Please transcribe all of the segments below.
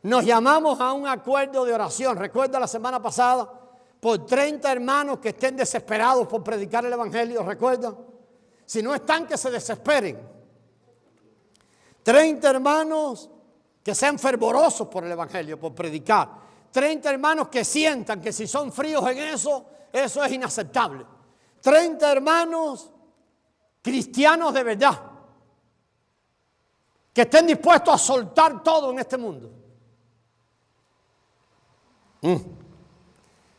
Nos llamamos a un acuerdo de oración. Recuerda la semana pasada, por 30 hermanos que estén desesperados por predicar el evangelio, ¿recuerda? Si no están, que se desesperen. 30 hermanos que sean fervorosos por el evangelio, por predicar. 30 hermanos que sientan que si son fríos en eso, eso es inaceptable. 30 hermanos cristianos de verdad, que estén dispuestos a soltar todo en este mundo.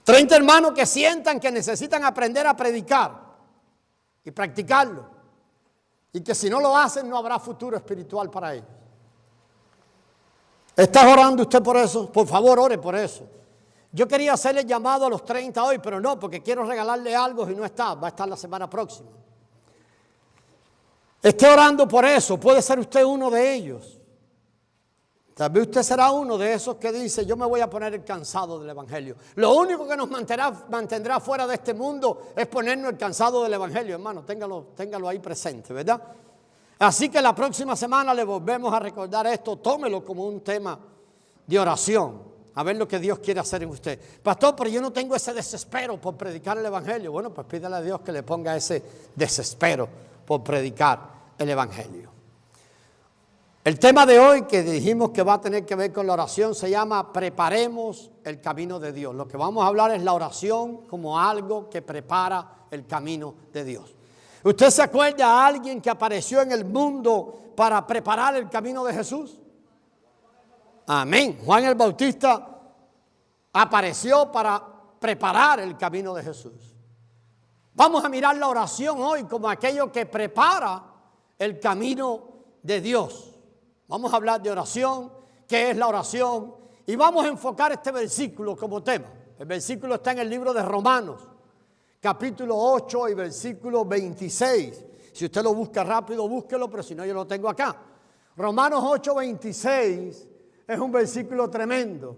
30 hermanos que sientan que necesitan aprender a predicar y practicarlo, y que si no lo hacen no habrá futuro espiritual para ellos. ¿Está orando usted por eso? Por favor, ore por eso. Yo quería hacerle llamado a los 30 hoy, pero no, porque quiero regalarle algo y no está. Va a estar la semana próxima. Esté orando por eso. Puede ser usted uno de ellos. Tal vez usted será uno de esos que dice, yo me voy a poner el cansado del evangelio. Lo único que nos mantendrá fuera de este mundo es ponernos el cansado del evangelio, hermano. Téngalo ahí presente, ¿verdad? Así que la próxima semana le volvemos a recordar esto. Tómelo como un tema de oración. A ver lo que Dios quiere hacer en usted. Pastor, pero yo no tengo ese desespero por predicar el evangelio. Bueno, pues pídale a Dios que le ponga ese desespero por predicar el evangelio. El tema de hoy que dijimos que va a tener que ver con la oración se llama Preparemos el camino de Dios. Lo que vamos a hablar es la oración como algo que prepara el camino de Dios. ¿Usted se acuerda a alguien que apareció en el mundo para preparar el camino de Jesús? Amén. Juan el Bautista apareció para preparar el camino de Jesús. Vamos a mirar la oración hoy como aquello que prepara el camino de Dios. Vamos a hablar de oración, qué es la oración, y vamos a enfocar este versículo como tema. El versículo está en el libro de Romanos, capítulo 8 y versículo 26. Si usted lo busca rápido, búsquelo, pero si no, yo lo tengo acá. Romanos 8, 26 es un versículo tremendo.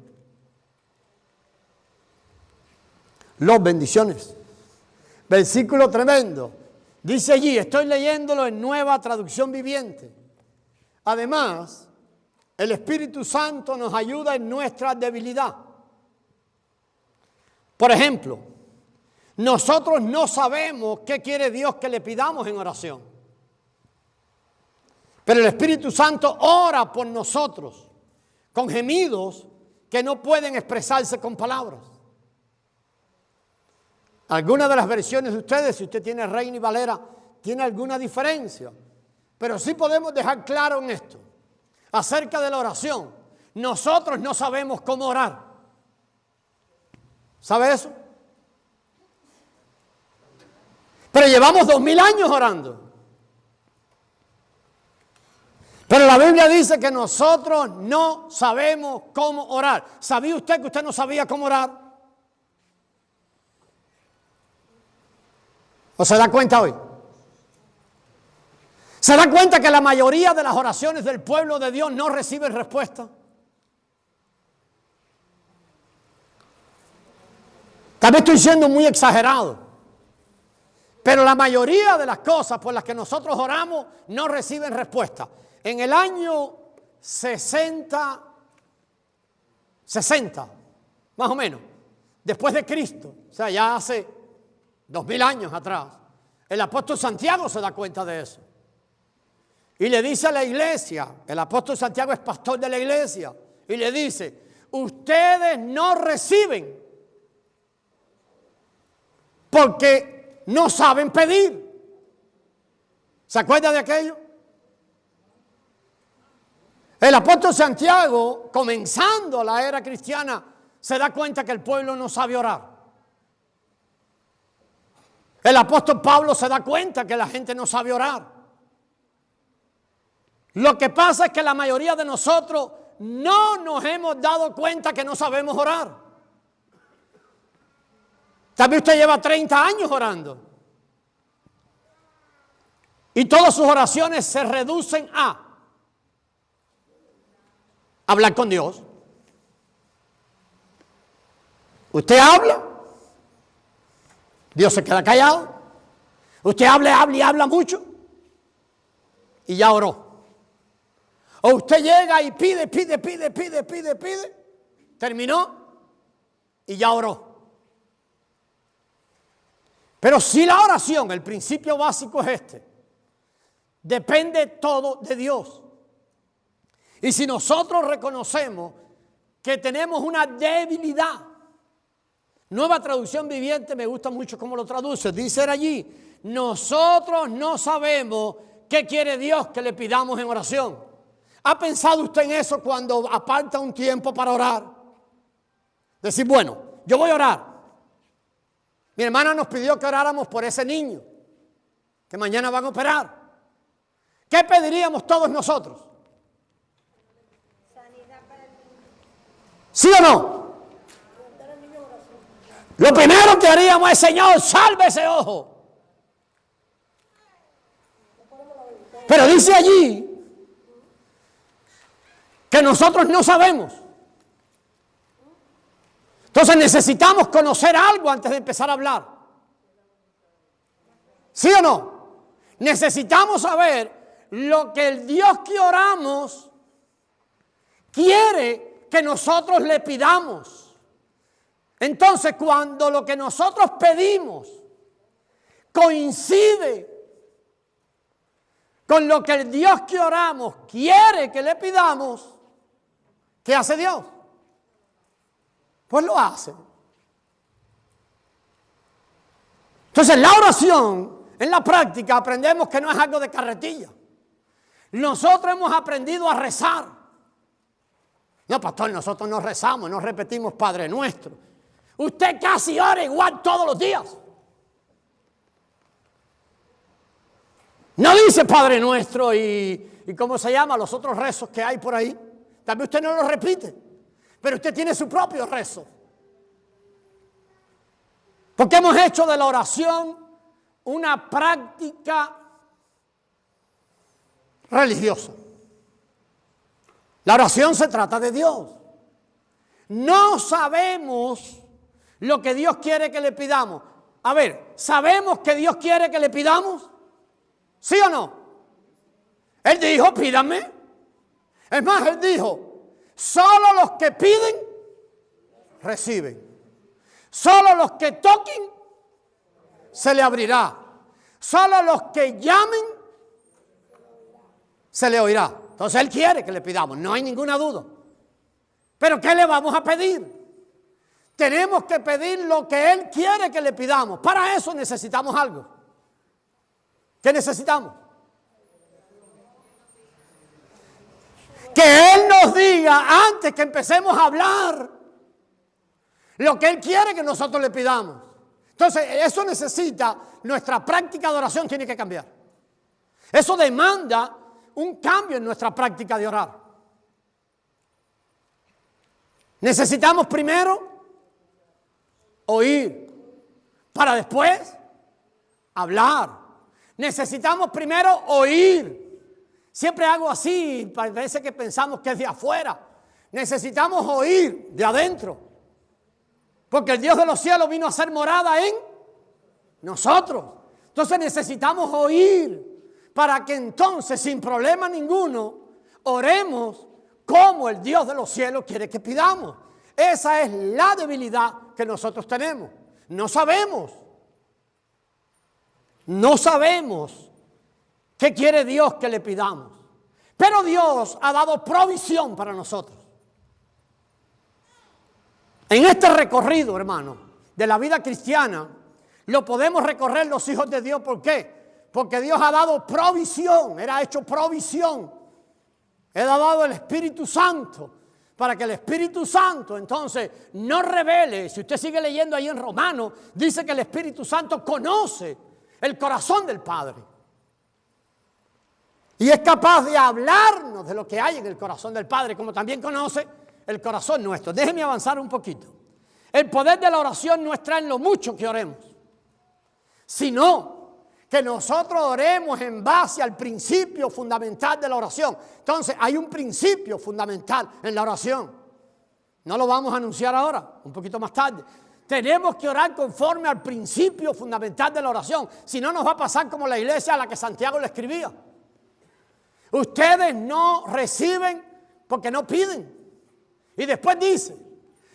Los bendiciones. Versículo tremendo. Dice allí, estoy leyéndolo en Nueva Traducción Viviente. Además, el Espíritu Santo nos ayuda en nuestra debilidad. Por ejemplo, nosotros no sabemos qué quiere Dios que le pidamos en oración. Pero el Espíritu Santo ora por nosotros con gemidos que no pueden expresarse con palabras. Algunas de las versiones de ustedes, si usted tiene Reina y Valera, tiene alguna diferencia. Pero sí podemos dejar claro en esto, acerca de la oración. Nosotros no sabemos cómo orar. ¿Sabe eso? Pero llevamos 2000 años orando. Pero la Biblia dice que nosotros no sabemos cómo orar. ¿Sabía usted que usted no sabía cómo orar? ¿O se da cuenta hoy? ¿Se da cuenta que la mayoría de las oraciones del pueblo de Dios no reciben respuesta? Tal vez estoy siendo muy exagerado, pero la mayoría de las cosas por las que nosotros oramos no reciben respuesta. En el año 60, más o menos, después de Cristo, o sea, ya hace 2000 años atrás, el apóstol Santiago se da cuenta de eso. Y le dice a la iglesia, el apóstol Santiago es pastor de la iglesia, y le dice, ustedes no reciben porque no saben pedir. ¿Se acuerda de aquello? El apóstol Santiago, comenzando la era cristiana, se da cuenta que el pueblo no sabe orar. El apóstol Pablo se da cuenta que la gente no sabe orar. Lo que pasa es que la mayoría de nosotros no nos hemos dado cuenta que no sabemos orar. Tal vez usted lleva 30 años orando. Y todas sus oraciones se reducen a hablar con Dios. Usted habla, Dios se queda callado. Usted habla y habla mucho y ya oró. O usted llega y pide, terminó y ya oró. Pero si la oración, el principio básico es este, depende todo de Dios. Y si nosotros reconocemos que tenemos una debilidad, Nueva Traducción Viviente me gusta mucho cómo lo traduce, dice allí, nosotros no sabemos qué quiere Dios que le pidamos en oración. ¿Ha pensado usted en eso cuando aparta un tiempo para orar? Decir, bueno, yo voy a orar. Mi hermana nos pidió que oráramos por ese niño que mañana van a operar. ¿Qué pediríamos todos nosotros? ¿Sí o no? Lo primero que haríamos es, Señor, salve ese ojo. Pero dice allí que nosotros no sabemos. Entonces necesitamos conocer algo antes de empezar a hablar. ¿Sí o no? Necesitamos saber lo que el Dios que oramos quiere que nosotros le pidamos. Entonces, cuando lo que nosotros pedimos coincide con lo que el Dios que oramos quiere que le pidamos, ¿qué hace Dios? Pues lo hace. Entonces, la oración, en la práctica, aprendemos que no es algo de carretilla. Nosotros hemos aprendido a rezar. No, pastor, nosotros no rezamos, no repetimos Padre Nuestro. Usted casi ora igual todos los días. No dice Padre Nuestro y ¿cómo se llama? Los otros rezos que hay por ahí. También usted no los repite, pero usted tiene su propio rezo. Porque hemos hecho de la oración una práctica religiosa. La oración se trata de Dios. No sabemos lo que Dios quiere que le pidamos. A ver, ¿sabemos que Dios quiere que le pidamos? ¿Sí o no? Él dijo, pídanme. Es más, Él dijo, solo los que piden, reciben. Solo los que toquen, se le abrirá. Solo los que llamen, se le oirá. Entonces Él quiere que le pidamos, no hay ninguna duda. Pero ¿qué le vamos a pedir? Tenemos que pedir lo que Él quiere que le pidamos. Para eso necesitamos algo. ¿Qué necesitamos? Que Él nos diga antes que empecemos a hablar lo que Él quiere que nosotros le pidamos. Entonces, eso necesita, nuestra práctica de oración tiene que cambiar. Eso demanda un cambio en nuestra práctica de orar. Necesitamos primero oír, para después hablar. Necesitamos primero oír. Siempre hago así, parece que pensamos que es de afuera. Necesitamos oír de adentro. Porque el Dios de los cielos vino a hacer morada en nosotros. Entonces necesitamos oír para que entonces, sin problema ninguno, oremos como el Dios de los cielos quiere que pidamos. Esa es la debilidad que nosotros tenemos. No sabemos. No sabemos qué quiere Dios que le pidamos. Pero Dios ha dado provisión para nosotros. En este recorrido, hermano, de la vida cristiana, lo podemos recorrer los hijos de Dios. ¿Por qué? Porque Dios ha dado provisión. Él ha hecho provisión. Él ha dado el Espíritu Santo para que el Espíritu Santo entonces no revele. Si usted sigue leyendo ahí en Romanos, dice que el Espíritu Santo conoce el corazón del Padre. Y es capaz de hablarnos de lo que hay en el corazón del Padre, como también conoce el corazón nuestro. Déjeme avanzar un poquito. El poder de la oración no está en lo mucho que oremos, sino que nosotros oremos en base al principio fundamental de la oración. Entonces, hay un principio fundamental en la oración. No lo vamos a anunciar ahora, un poquito más tarde. Tenemos que orar conforme al principio fundamental de la oración. Si no, nos va a pasar como la iglesia a la que Santiago le escribía. Ustedes no reciben porque no piden. Y después dice,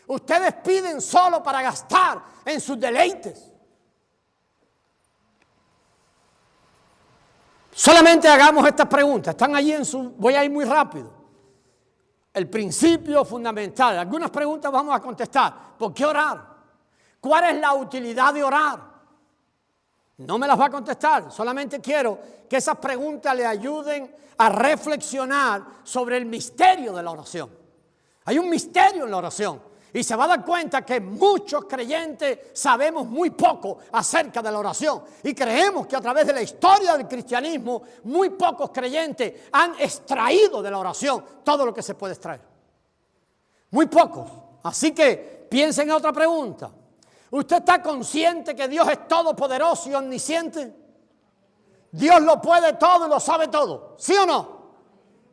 ustedes piden solo para gastar en sus deleites. Solamente hagamos estas preguntas. Están allí voy a ir muy rápido. El principio fundamental. Algunas preguntas vamos a contestar. ¿Por qué orar? ¿Cuál es la utilidad de orar? No me las va a contestar. Solamente quiero que esas preguntas le ayuden a reflexionar sobre el misterio de la oración. Hay un misterio en la oración. Y se va a dar cuenta que muchos creyentes sabemos muy poco acerca de la oración. Y creemos que a través de la historia del cristianismo, muy pocos creyentes han extraído de la oración todo lo que se puede extraer. Muy pocos. Así que piensen en otra pregunta. ¿Usted está consciente que Dios es todopoderoso y omnisciente? Dios lo puede todo y lo sabe todo. ¿Sí o no?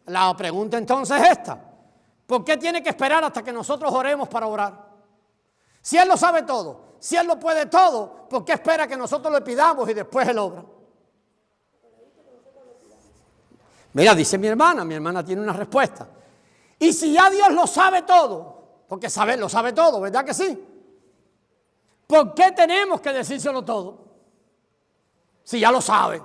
La pregunta entonces es esta. ¿Por qué tiene que esperar hasta que nosotros oremos para orar? Si Él lo sabe todo, si Él lo puede todo, ¿por qué espera que nosotros le pidamos y después Él obra? Mira, dice mi hermana tiene una respuesta. Y si ya Dios lo sabe todo, porque lo sabe todo, ¿verdad que sí? ¿Por qué tenemos que decírselo todo? Si ya lo sabe.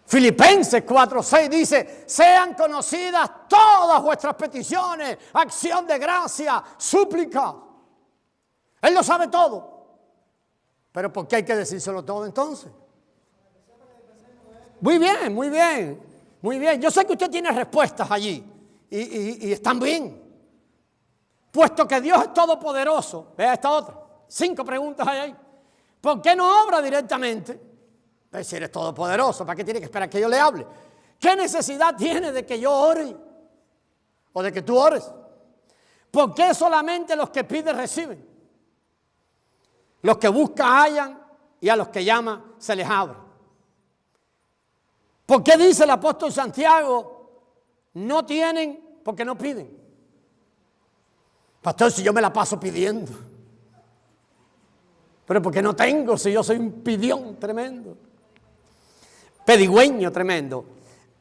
Filipenses 4:6 dice, sean conocidas todas vuestras peticiones, acción de gracia, súplica. Él lo sabe todo. Pero ¿por qué hay que decírselo todo entonces? Muy bien, muy bien, muy bien. Yo sé que usted tiene respuestas allí y están bien. Puesto que Dios es todopoderoso, vea esta otra, 5 preguntas hay ahí. ¿Por qué no obra directamente? Si eres todopoderoso, ¿para qué tiene que esperar que yo le hable? ¿Qué necesidad tiene de que yo ore? ¿O de que tú ores? ¿Por qué solamente los que piden reciben? Los que buscan hallan y a los que llaman se les abre. ¿Por qué dice el apóstol Santiago, no tienen porque no piden? Pastor, si yo me la paso pidiendo. Pero ¿por qué no tengo si yo soy un pidión tremendo? Pedigüeño tremendo.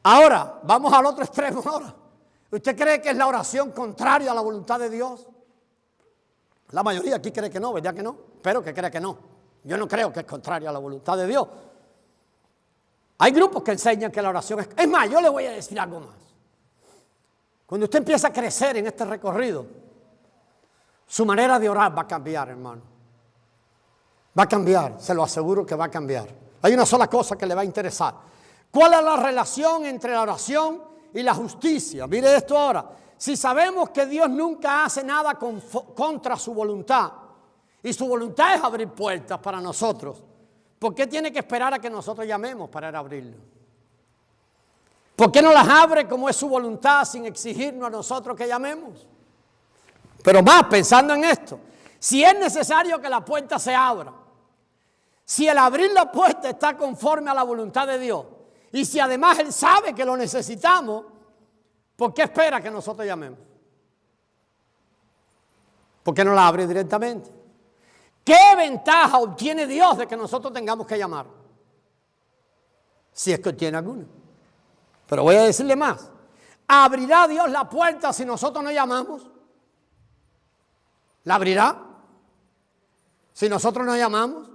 Ahora, vamos al otro extremo ahora. ¿Usted cree que es la oración contraria a la voluntad de Dios? La mayoría aquí cree que no, ¿verdad que no? Espero que crea que no. Yo no creo que es contraria a la voluntad de Dios. Hay grupos que enseñan que la oración es... Es más, yo le voy a decir algo más. Cuando usted empieza a crecer en este recorrido, su manera de orar va a cambiar, hermano. Va a cambiar, se lo aseguro que va a cambiar. Hay una sola cosa que le va a interesar. ¿Cuál es la relación entre la oración y la justicia? Mire esto ahora. Si sabemos que Dios nunca hace nada contra su voluntad, y su voluntad es abrir puertas para nosotros, ¿por qué tiene que esperar a que nosotros llamemos para ir a abrirlo? ¿Por qué no las abre como es su voluntad sin exigirnos a nosotros que llamemos? Pero más, pensando en esto, si es necesario que la puerta se abra, si el abrir la puerta está conforme a la voluntad de Dios, y si además Él sabe que lo necesitamos, ¿por qué espera que nosotros llamemos? ¿Por qué no la abre directamente? ¿Qué ventaja obtiene Dios de que nosotros tengamos que llamar? Si es que obtiene alguna. Pero voy a decirle más. ¿Abrirá Dios la puerta si nosotros no llamamos? ¿La abrirá? Si nosotros no llamamos.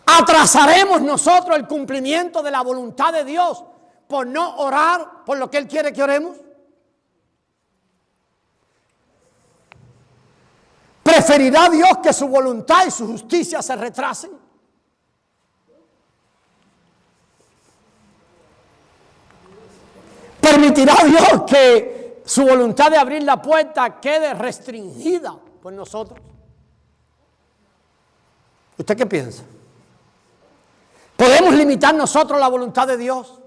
¿Atrasaremos nosotros el cumplimiento de la voluntad de Dios por no orar por lo que Él quiere que oremos? ¿Preferirá Dios que su voluntad y su justicia se retrasen? ¿Permitirá Dios que su voluntad de abrir la puerta quede restringida por nosotros? ¿Usted qué piensa? ¿Podemos limitar nosotros la voluntad de Dios?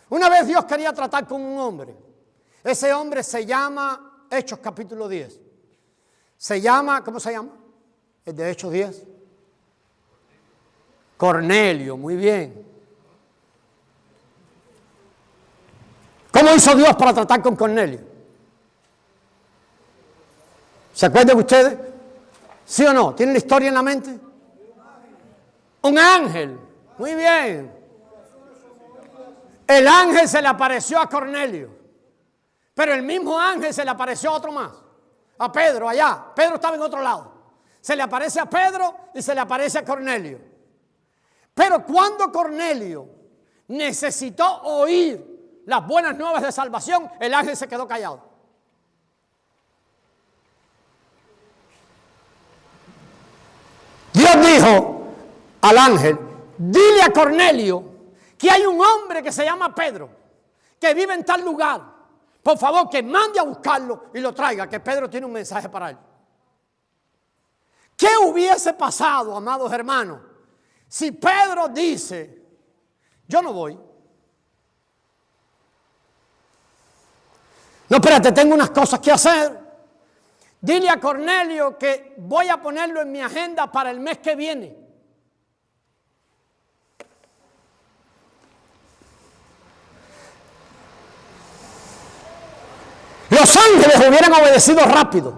Una vez Dios quería tratar con un hombre. Ese hombre se llama Hechos capítulo 10. Se llama, ¿cómo se llama? El de Hechos 10. Cornelio, muy bien. ¿Cómo hizo Dios para tratar con Cornelio? ¿Se acuerdan ustedes? ¿Sí o no? ¿Tienen la historia en la mente? Un ángel. Muy bien. El ángel se le apareció a Cornelio. Pero el mismo ángel se le apareció a otro más. A Pedro allá. Pedro estaba en otro lado. Se le aparece a Pedro y se le aparece a Cornelio. Pero cuando Cornelio necesitó oír las buenas nuevas de salvación, el ángel se quedó callado. Dios dijo al ángel, dile a Cornelio que hay un hombre que se llama Pedro, que vive en tal lugar. Por favor, que mande a buscarlo y lo traiga, que Pedro tiene un mensaje para él. ¿Qué hubiese pasado, amados hermanos, si Pedro dice, yo no voy? No, espérate, tengo unas cosas que hacer. Dile a Cornelio que voy a ponerlo en mi agenda para el mes que viene. Los ángeles hubieran obedecido rápido.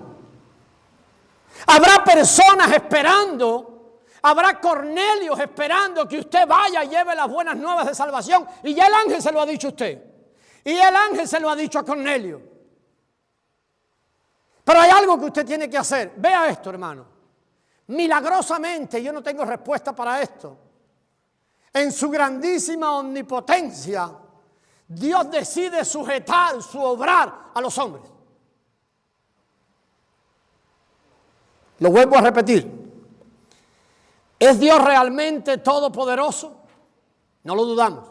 Habrá personas esperando, habrá Cornelios esperando que usted vaya y lleve las buenas nuevas de salvación. Y ya el ángel se lo ha dicho a usted. Y el ángel se lo ha dicho a Cornelio. Pero hay algo que usted tiene que hacer. Vea esto, hermano. Milagrosamente, yo no tengo respuesta para esto. En su grandísima omnipotencia, Dios decide sujetar su obrar a los hombres. Lo vuelvo a repetir. ¿Es Dios realmente todopoderoso? No lo dudamos.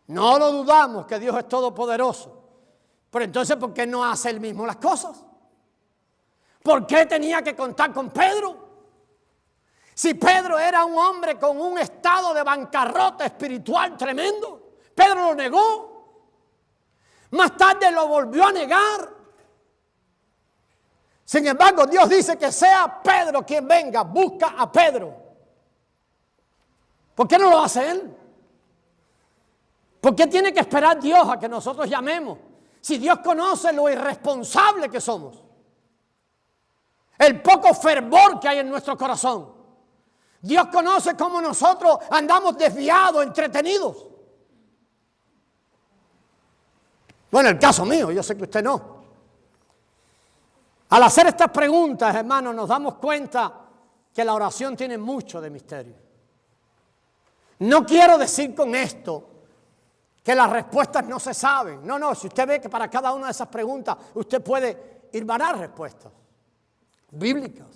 No lo dudamos que Dios es todopoderoso. Pero entonces, ¿por qué no hace él mismo las cosas? ¿Por qué tenía que contar con Pedro? Si Pedro era un hombre con un estado de bancarrota espiritual tremendo, Pedro lo negó. Más tarde lo volvió a negar. Sin embargo, Dios dice que sea Pedro quien venga, busca a Pedro. ¿Por qué no lo hace él? ¿Por qué tiene que esperar Dios a que nosotros llamemos? Si Dios conoce lo irresponsable que somos, el poco fervor que hay en nuestro corazón. Dios conoce cómo nosotros andamos desviados, entretenidos. Bueno, el caso mío, yo sé que usted no. Al hacer estas preguntas, hermanos, nos damos cuenta que la oración tiene mucho de misterio. No quiero decir con esto que las respuestas no se saben. No, no, si usted ve que para cada una de esas preguntas usted puede hilvanar respuestas bíblicas.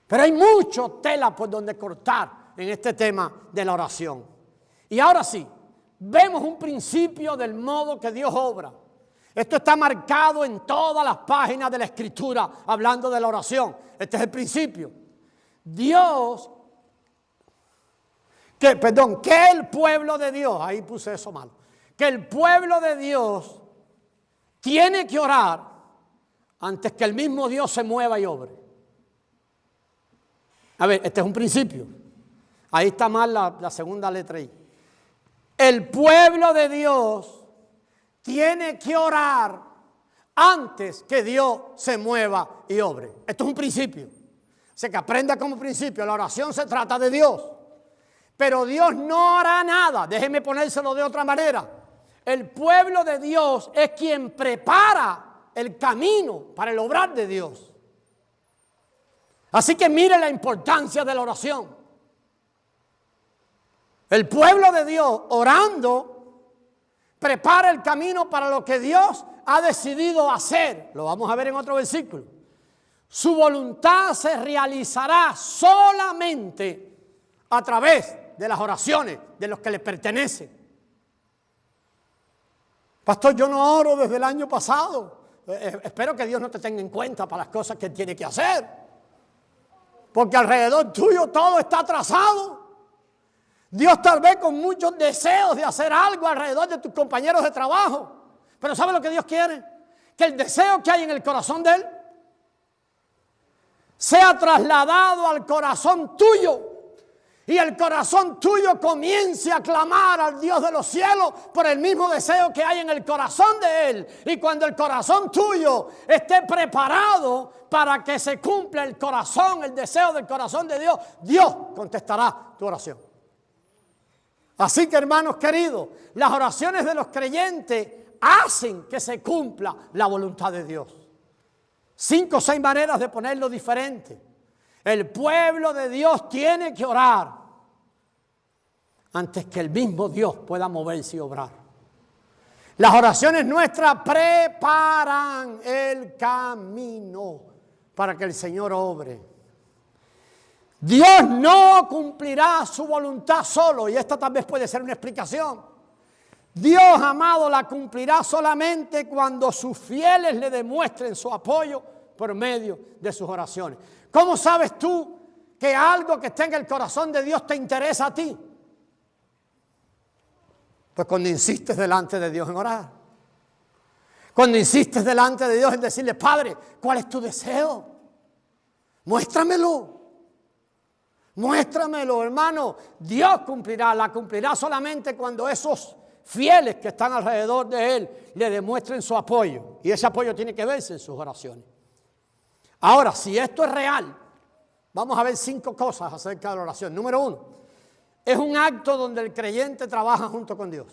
Pero hay mucho tela por donde cortar en este tema de la oración. Y ahora sí, vemos un principio del modo que Dios obra. Esto está marcado en todas las páginas de la Escritura hablando de la oración. Este es el principio. Dios, que el pueblo de Dios, ahí puse eso mal, que el pueblo de Dios tiene que orar antes que el mismo Dios se mueva y obre. A ver, este es un principio. Ahí está mal la segunda letra ahí. El pueblo de Dios tiene que orar antes que Dios se mueva y obre. Esto es un principio. O sea que aprenda como principio. La oración se trata de Dios. Pero Dios no hará nada. Déjeme ponérselo de otra manera. El pueblo de Dios es quien prepara el camino para el obrar de Dios. Así que mire la importancia de la oración. El pueblo de Dios orando prepara el camino para lo que Dios ha decidido hacer. Lo vamos a ver en otro versículo. Su voluntad se realizará solamente a través de las oraciones de los que le pertenecen. Pastor, yo no oro desde el año pasado. Espero que Dios no te tenga en cuenta para las cosas que Él tiene que hacer. Porque alrededor tuyo todo está atrasado. Dios tal vez con muchos deseos de hacer algo alrededor de tus compañeros de trabajo. Pero ¿sabe lo que Dios quiere? Que el deseo que hay en el corazón de Él sea trasladado al corazón tuyo. y el corazón tuyo comience a clamar al Dios de los cielos por el mismo deseo que hay en el corazón de Él. Y cuando el corazón tuyo esté preparado para que se cumpla el corazón, el deseo del corazón de Dios, Dios contestará tu oración. Así que, hermanos queridos, las oraciones de los creyentes hacen que se cumpla la voluntad de Dios. 5 o 6 maneras de ponerlo diferente. El pueblo de Dios tiene que orar antes que el mismo Dios pueda moverse y obrar. Las oraciones nuestras preparan el camino para que el Señor obre. Dios no cumplirá su voluntad solo, y esta tal vez puede ser una explicación. Dios, amado, la cumplirá solamente cuando sus fieles le demuestren su apoyo por medio de sus oraciones. ¿Cómo sabes tú que algo que está en el corazón de Dios te interesa a ti? Pues cuando insistes delante de Dios en orar. Cuando insistes delante de Dios en decirle: Padre, ¿cuál es tu deseo? Muéstramelo. Muéstramelo, hermano. Dios la cumplirá solamente cuando esos fieles que están alrededor de Él le demuestren su apoyo. Y ese apoyo tiene que verse en sus oraciones. Ahora, si esto es real, vamos a ver 5 cosas acerca de la oración. Número 1, es un acto donde el creyente trabaja junto con Dios.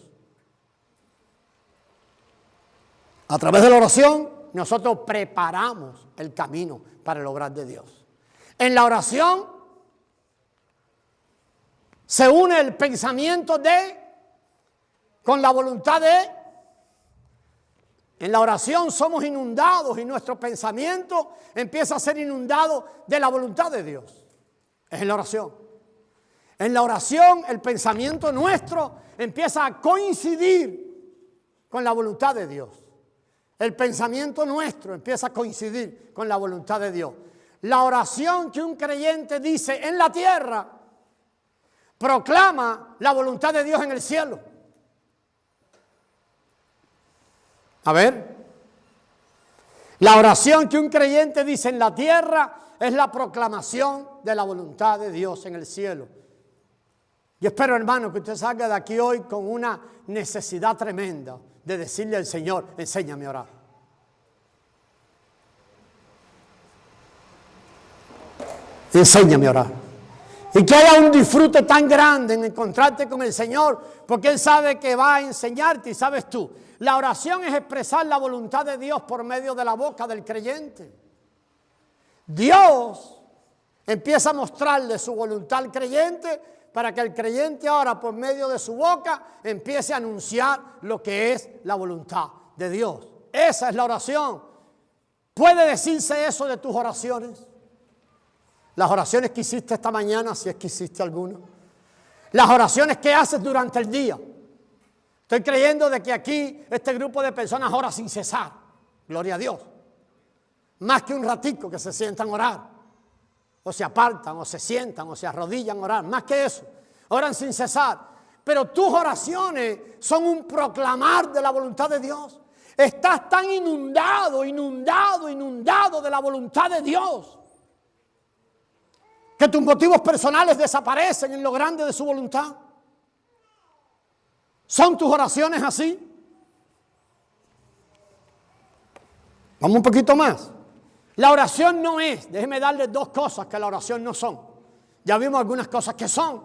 A través de la oración, nosotros preparamos el camino para el obrar de Dios. En la oración se une el pensamiento con la voluntad de. En la oración somos inundados y nuestro pensamiento empieza a ser inundado de la voluntad de Dios. Es en la oración. En la oración el pensamiento nuestro empieza a coincidir con la voluntad de Dios. El pensamiento nuestro empieza a coincidir con la voluntad de Dios. La oración que un creyente dice en la tierra proclama la voluntad de Dios en el cielo. A ver, la oración que un creyente dice en la tierra es la proclamación de la voluntad de Dios en el cielo. Yo espero, hermano, que usted salga de aquí hoy con una necesidad tremenda de decirle al Señor: enséñame a orar. Enséñame a orar. Y que haya un disfrute tan grande en encontrarte con el Señor, porque Él sabe que va a enseñarte. Y sabes tú, la oración es expresar la voluntad de Dios por medio de la boca del creyente. Dios empieza a mostrarle su voluntad al creyente para que el creyente ahora, por medio de su boca, empiece a anunciar lo que es la voluntad de Dios. Esa es la oración. ¿Puede decirse eso de tus oraciones? Las oraciones que hiciste esta mañana, si es que hiciste alguna. Las oraciones que haces durante el día. Estoy creyendo de que aquí este grupo de personas ora sin cesar. Gloria a Dios. Más que un ratico que se sientan a orar. O se apartan, o se sientan, o se arrodillan a orar. Más que eso. Oran sin cesar. Pero tus oraciones son un proclamar de la voluntad de Dios. Estás tan inundado de la voluntad de Dios, que tus motivos personales desaparecen en lo grande de su voluntad. ¿Son tus oraciones así? Vamos un poquito más. La oración no es, déjeme darle 2 cosas que la oración no son. Ya vimos algunas cosas que son.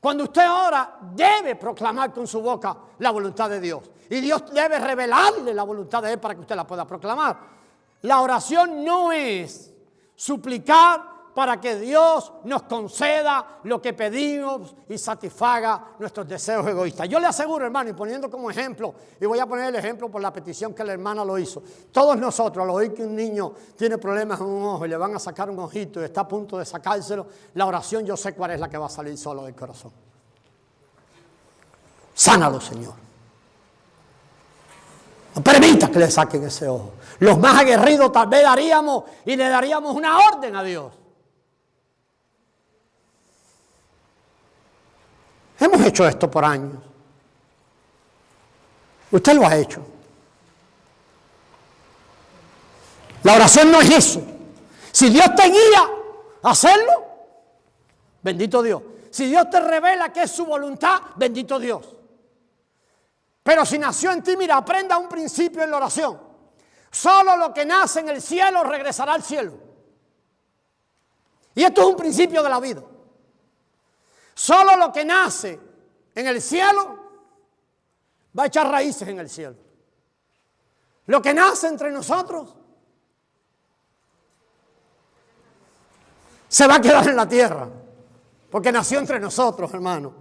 Cuando usted ora, debe proclamar con su boca la voluntad de Dios. Y Dios debe revelarle la voluntad de Él para que usted la pueda proclamar. La oración no es suplicar para que Dios nos conceda lo que pedimos y satisfaga nuestros deseos egoístas. Yo le aseguro, hermano, y poniendo como ejemplo, y voy a poner el ejemplo por la petición que la hermana lo hizo. Todos nosotros, al oír que un niño tiene problemas en un ojo y le van a sacar un ojito y está a punto de sacárselo, la oración yo sé cuál es la que va a salir solo del corazón. Sánalo, Señor. No permita que le saquen ese ojo. Los más aguerridos tal vez daríamos y le daríamos una orden a Dios. Hemos hecho esto por años. Usted lo ha hecho. La oración no es eso. Si Dios te guía a hacerlo, bendito Dios. Si Dios te revela que es su voluntad, bendito Dios. Pero si nació en ti, mira, aprenda un principio en la oración. Solo lo que nace en el cielo regresará al cielo. Y esto es un principio de la vida. Solo lo que nace en el cielo va a echar raíces en el cielo. Lo que nace entre nosotros se va a quedar en la tierra, porque nació entre nosotros, hermano.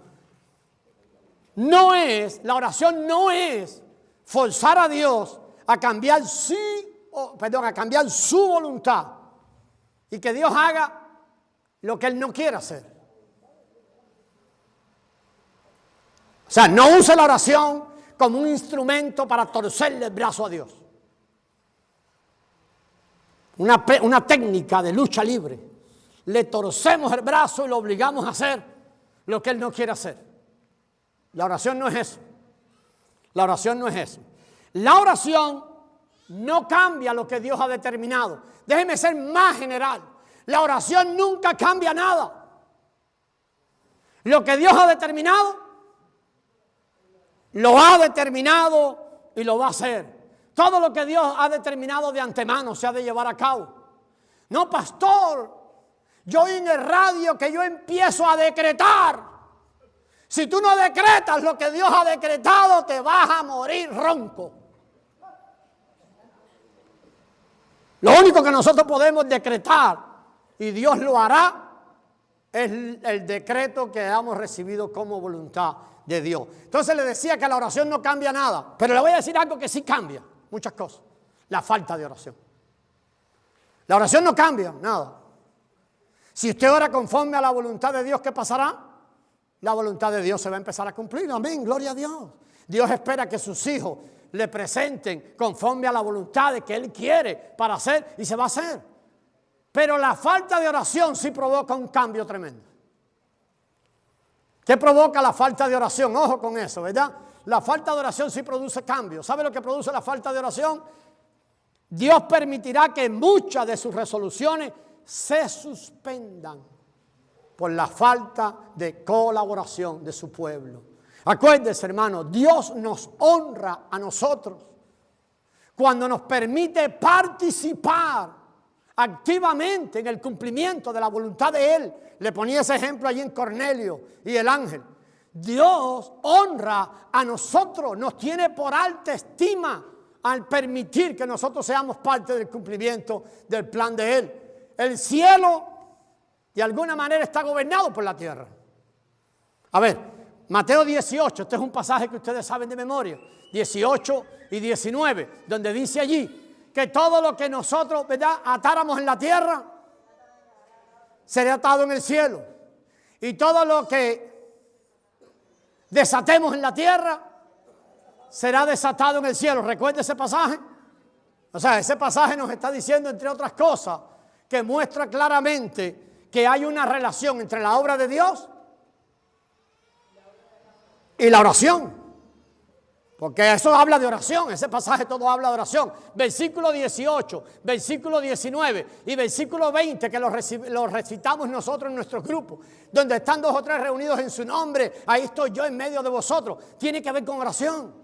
La oración no es forzar a Dios a cambiar a cambiar su voluntad y que Dios haga lo que Él no quiere hacer. O sea, no use la oración como un instrumento para torcerle el brazo a Dios. Una técnica de lucha libre. Le torcemos el brazo y lo obligamos a hacer lo que Él no quiere hacer. La oración no es eso. La oración no es eso. La oración no cambia lo que Dios ha determinado. Déjeme ser más general. La oración nunca cambia nada. Lo que Dios ha determinado, lo ha determinado y lo va a hacer. Todo lo que Dios ha determinado de antemano se ha de llevar a cabo. No, pastor, yo oí en el radio que yo empiezo a decretar. Si tú no decretas lo que Dios ha decretado, te vas a morir ronco. Lo único que nosotros podemos decretar, y Dios lo hará, es el decreto que hemos recibido como voluntad de Dios. Entonces le decía que la oración no cambia nada, pero le voy a decir algo que sí cambia muchas cosas: la falta de oración. La oración no cambia nada. Si usted ora conforme a la voluntad de Dios, ¿qué pasará? La voluntad de Dios se va a empezar a cumplir. Amén, gloria a Dios. Dios espera que sus hijos le presenten conforme a la voluntad de que Él quiere para hacer, y se va a hacer. Pero la falta de oración sí provoca un cambio tremendo. ¿Qué provoca la falta de oración? Ojo con eso, ¿verdad? La falta de oración sí produce cambios. ¿Sabe lo que produce la falta de oración? Dios permitirá que muchas de sus resoluciones se suspendan por la falta de colaboración de su pueblo. Acuérdense, hermano, Dios nos honra a nosotros cuando nos permite participar activamente en el cumplimiento de la voluntad de Él. Le ponía ese ejemplo allí en Cornelio y el ángel. Dios honra a nosotros, nos tiene por alta estima al permitir que nosotros seamos parte del cumplimiento del plan de Él. El cielo, de alguna manera, está gobernado por la tierra. A ver, Mateo 18, este es un pasaje que ustedes saben de memoria, 18 y 19, donde dice allí que todo lo que nosotros, ¿verdad?, atáramos en la tierra, será atado en el cielo. Y todo lo que desatemos en la tierra, será desatado en el cielo. ¿Recuerda ese pasaje? O sea, ese pasaje nos está diciendo, entre otras cosas, que muestra claramente que hay una relación entre la obra de Dios y la oración. Porque eso habla de oración, ese pasaje todo habla de oración. Versículo 18, versículo 19 y versículo 20, que lo recitamos nosotros en nuestro grupo, donde están 2 o 3 reunidos en su nombre, ahí estoy yo en medio de vosotros. Tiene que ver con oración.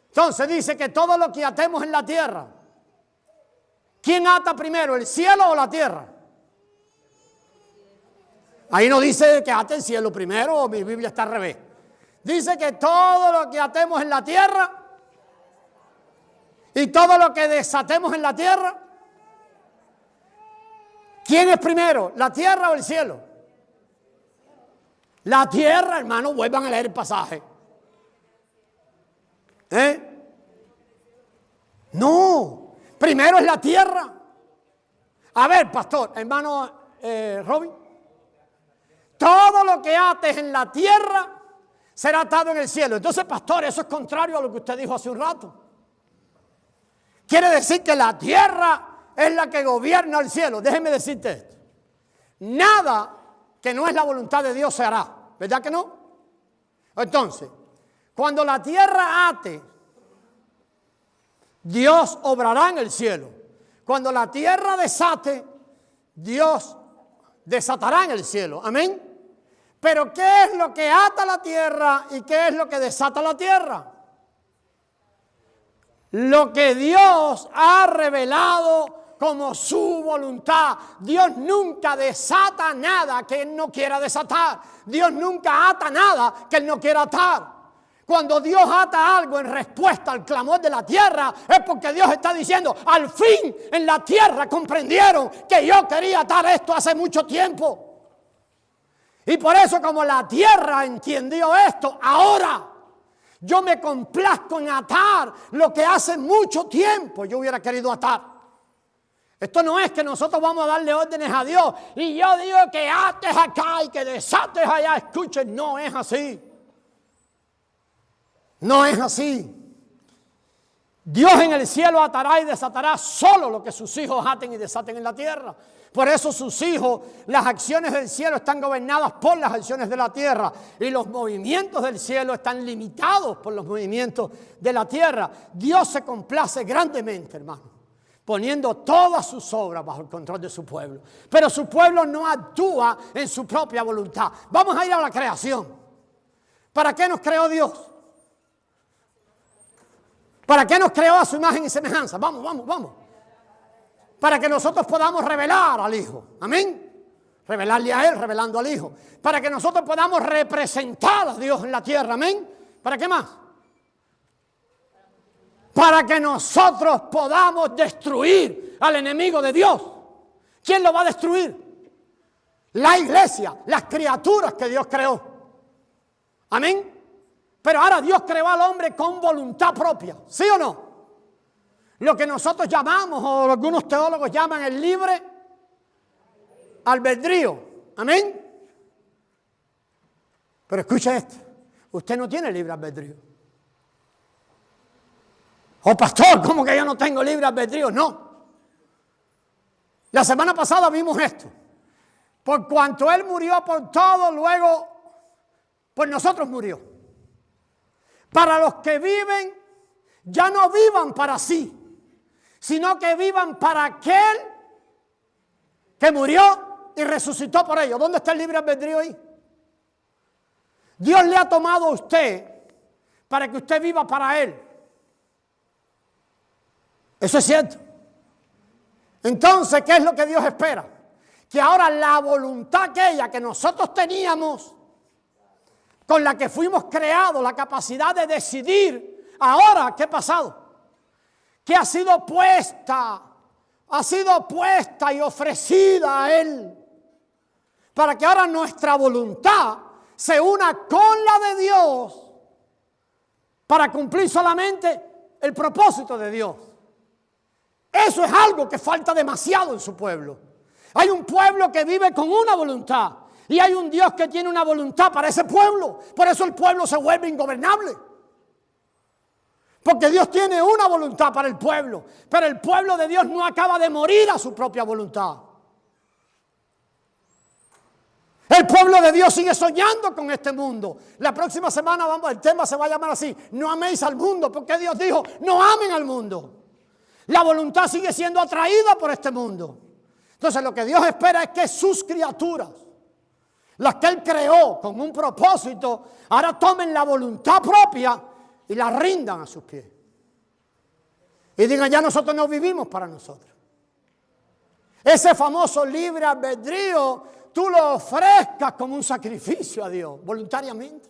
Entonces dice que todo lo que atemos en la tierra, ¿quién ata primero, el cielo o la tierra? Ahí no dice que ate el cielo primero, o mi Biblia está al revés. Dice que todo lo que atemos en la tierra y todo lo que desatemos en la tierra, ¿quién es primero, la tierra o el cielo? La tierra, hermano, vuelvan a leer el pasaje. No, primero es la tierra. A ver, pastor, hermano Robin, todo lo que ates en la tierra será atado en el cielo. Entonces, pastor, eso es contrario a lo que usted dijo hace un rato. Quiere decir que la tierra es la que gobierna el cielo. Déjeme decirte esto: nada que no es la voluntad de Dios se hará. ¿Verdad que no? Entonces, cuando la tierra ate, Dios obrará en el cielo. Cuando la tierra desate, Dios desatará en el cielo. Amén. Pero ¿qué es lo que ata la tierra y qué es lo que desata la tierra? Lo que Dios ha revelado como su voluntad. Dios nunca desata nada que Él no quiera desatar. Dios nunca ata nada que Él no quiera atar. Cuando Dios ata algo en respuesta al clamor de la tierra, es porque Dios está diciendo, al fin en la tierra comprendieron que yo quería atar esto hace mucho tiempo. Y por eso, como la tierra entendió esto, ahora yo me complazco en atar lo que hace mucho tiempo yo hubiera querido atar. Esto no es que nosotros vamos a darle órdenes a Dios y yo digo que ates acá y que desates allá. Escuchen, no es así. No es así. Dios en el cielo atará y desatará solo lo que sus hijos aten y desaten en la tierra. Por eso sus hijos, las acciones del cielo están gobernadas por las acciones de la tierra y los movimientos del cielo están limitados por los movimientos de la tierra. Dios se complace grandemente, hermano, poniendo todas sus obras bajo el control de su pueblo. Pero su pueblo no actúa en su propia voluntad. Vamos a ir a la creación. ¿Para qué nos creó Dios? ¿Para qué nos creó a su imagen y semejanza? Vamos. Para que nosotros podamos revelar al Hijo. Amén. Revelarle a Él, revelando al Hijo. Para que nosotros podamos representar a Dios en la tierra. Amén. ¿Para qué más? Para que nosotros podamos destruir al enemigo de Dios. ¿Quién lo va a destruir? La iglesia, las criaturas que Dios creó. Amén. Pero ahora Dios creó al hombre con voluntad propia, ¿sí o no? Lo que nosotros llamamos, o algunos teólogos llaman el libre albedrío. Amén. Pero escuche esto, usted no tiene libre albedrío. Oh, pastor, ¿cómo que yo no tengo libre albedrío? No. La semana pasada vimos esto. Por cuanto Él murió por todo, luego por nosotros murió. Para los que viven, ya no vivan para sí, sino que vivan para aquel que murió y resucitó por ellos. ¿Dónde está el libre albedrío ahí? Dios le ha tomado a usted para que usted viva para Él. Eso es cierto. Entonces, ¿qué es lo que Dios espera? Que ahora la voluntad aquella que nosotros teníamos, con la que fuimos creados, la capacidad de decidir, ahora, ¿qué ha pasado? Que ha sido puesta y ofrecida a Él, para que ahora nuestra voluntad se una con la de Dios, para cumplir solamente el propósito de Dios. Eso es algo que falta demasiado en su pueblo. Hay un pueblo que vive con una voluntad, y hay un Dios que tiene una voluntad para ese pueblo. Por eso el pueblo se vuelve ingobernable. Porque Dios tiene una voluntad para el pueblo. Pero el pueblo de Dios no acaba de morir a su propia voluntad. El pueblo de Dios sigue soñando con este mundo. La próxima semana el tema se va a llamar así: no améis al mundo, porque Dios dijo, no amen al mundo. La voluntad sigue siendo atraída por este mundo. Entonces lo que Dios espera es que sus criaturas, las que Él creó con un propósito, ahora tomen la voluntad propia y la rindan a sus pies. Y digan, ya nosotros no vivimos para nosotros. Ese famoso libre albedrío, tú lo ofrezcas como un sacrificio a Dios, voluntariamente.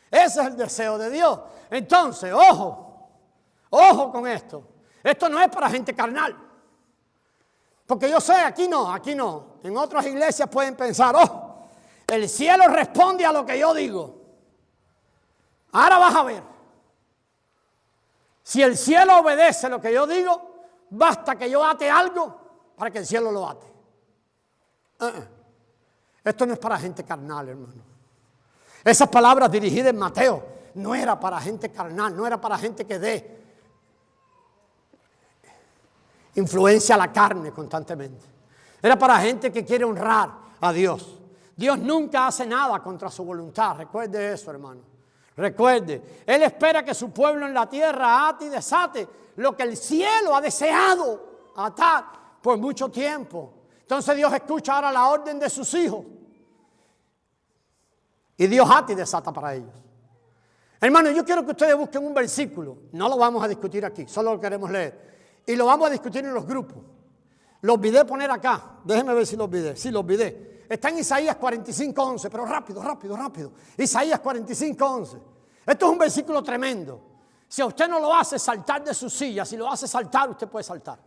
Ese es el deseo de Dios. Entonces, ojo con esto. Esto no es para gente carnal. Porque yo sé, aquí no. En otras iglesias pueden pensar, el cielo responde a lo que yo digo. Ahora vas a ver. Si el cielo obedece lo que yo digo, basta que yo ate algo para que el cielo lo ate. Esto no es para gente carnal, hermano. Esas palabras dirigidas en Mateo no era para gente carnal, no era para gente que dé influencia a la carne constantemente. Era para gente que quiere honrar a Dios. Dios nunca hace nada contra su voluntad. Recuerde eso, hermano. Recuerde, Él espera que su pueblo en la tierra ate y desate lo que el cielo ha deseado atar por mucho tiempo. Entonces Dios escucha ahora la orden de sus hijos. Y Dios ata y desata para ellos. Hermano, yo quiero que ustedes busquen un versículo. No lo vamos a discutir aquí, solo lo queremos leer. Y lo vamos a discutir en los grupos. Lo olvidé poner acá. Déjenme ver si lo olvidé. Sí, lo olvidé. Está en Isaías 45:11, pero rápido. Isaías 45:11. Esto es un versículo tremendo. Si a usted no lo hace saltar de su silla, si lo hace saltar, usted puede saltar.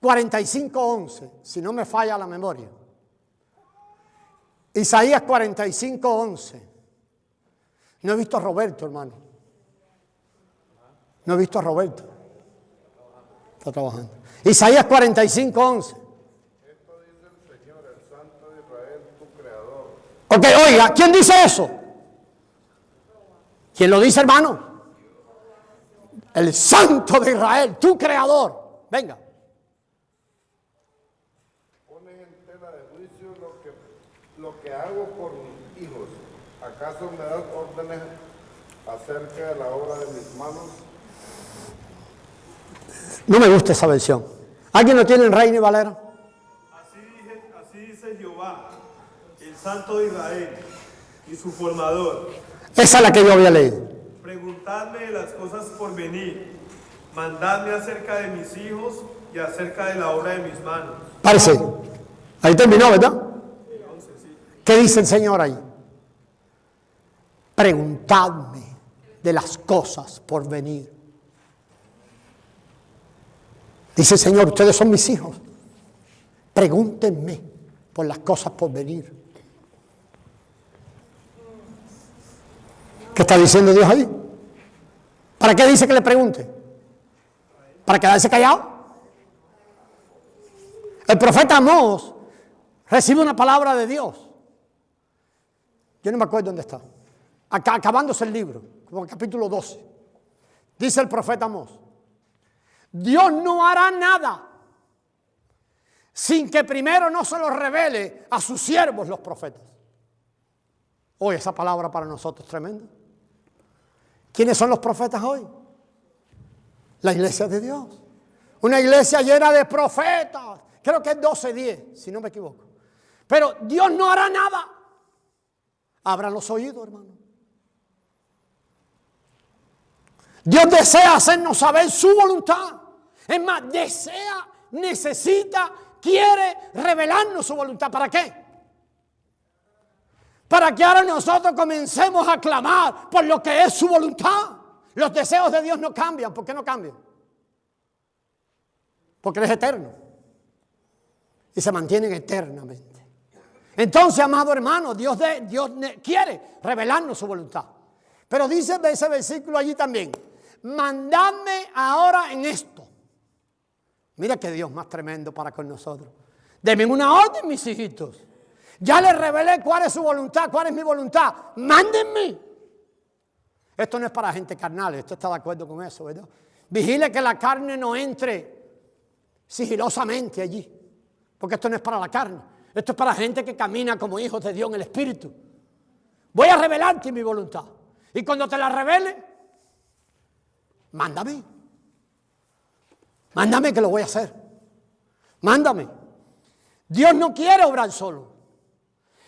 45:11, si no me falla la memoria. Isaías 45:11. No he visto a Roberto, hermano. No he visto a Roberto. Está trabajando. Isaías 45:11. Esto dice el Señor, el Santo de Israel, tu Creador. Ok, oiga, ¿quién dice eso? ¿Quién lo dice, hermano? El Santo de Israel, tu Creador. Venga. Pones en tela de juicio lo que hago por mis hijos. ¿Acaso me das órdenes acerca de la obra de mis manos? No me gusta esa versión. ¿Alguien lo tiene en Reina y Valera? Así dice Jehová, el Santo de Israel y su formador. Esa es la que yo había leído. Preguntadme de las cosas por venir. Mandadme acerca de mis hijos y acerca de la obra de mis manos. Parece. Ahí terminó, ¿verdad? ¿Qué dice el Señor ahí? Preguntadme de las cosas por venir. Dice el Señor, ustedes son mis hijos. Pregúntenme por las cosas por venir. ¿Qué está diciendo Dios ahí? ¿Para qué dice que le pregunte? ¿Para quedarse callado? El profeta Amós recibe una palabra de Dios. Yo no me acuerdo dónde está. Acabándose el libro, como el capítulo 12. Dice el profeta Amós: Dios no hará nada sin que primero no se lo revele a sus siervos los profetas. Hoy esa palabra para nosotros es tremenda. ¿Quiénes son los profetas hoy? La iglesia de Dios. Una iglesia llena de profetas. Creo que es 12:10, si no me equivoco. Pero Dios no hará nada. Abran los oídos, hermano. Dios desea hacernos saber su voluntad. Es más, desea, necesita, quiere revelarnos su voluntad. ¿Para qué? Para que ahora nosotros comencemos a clamar por lo que es su voluntad. Los deseos de Dios no cambian. ¿Por qué no cambian? Porque Él es eterno. Y se mantienen eternamente. Entonces, amado hermano, Dios quiere revelarnos su voluntad. Pero dice ese versículo allí también: mandadme ahora en esto. Mira qué Dios más tremendo para con nosotros. Denme una orden, mis hijitos. Ya les revelé cuál es su voluntad, cuál es mi voluntad. Mándenme. Esto no es para gente carnal, usted está de acuerdo con eso, ¿verdad? Vigile que la carne no entre sigilosamente allí. Porque esto no es para la carne. Esto es para gente que camina como hijos de Dios en el Espíritu. Voy a revelarte mi voluntad. Y cuando te la revele, mándame. Mándame que lo voy a hacer. Mándame. Dios no quiere obrar solo.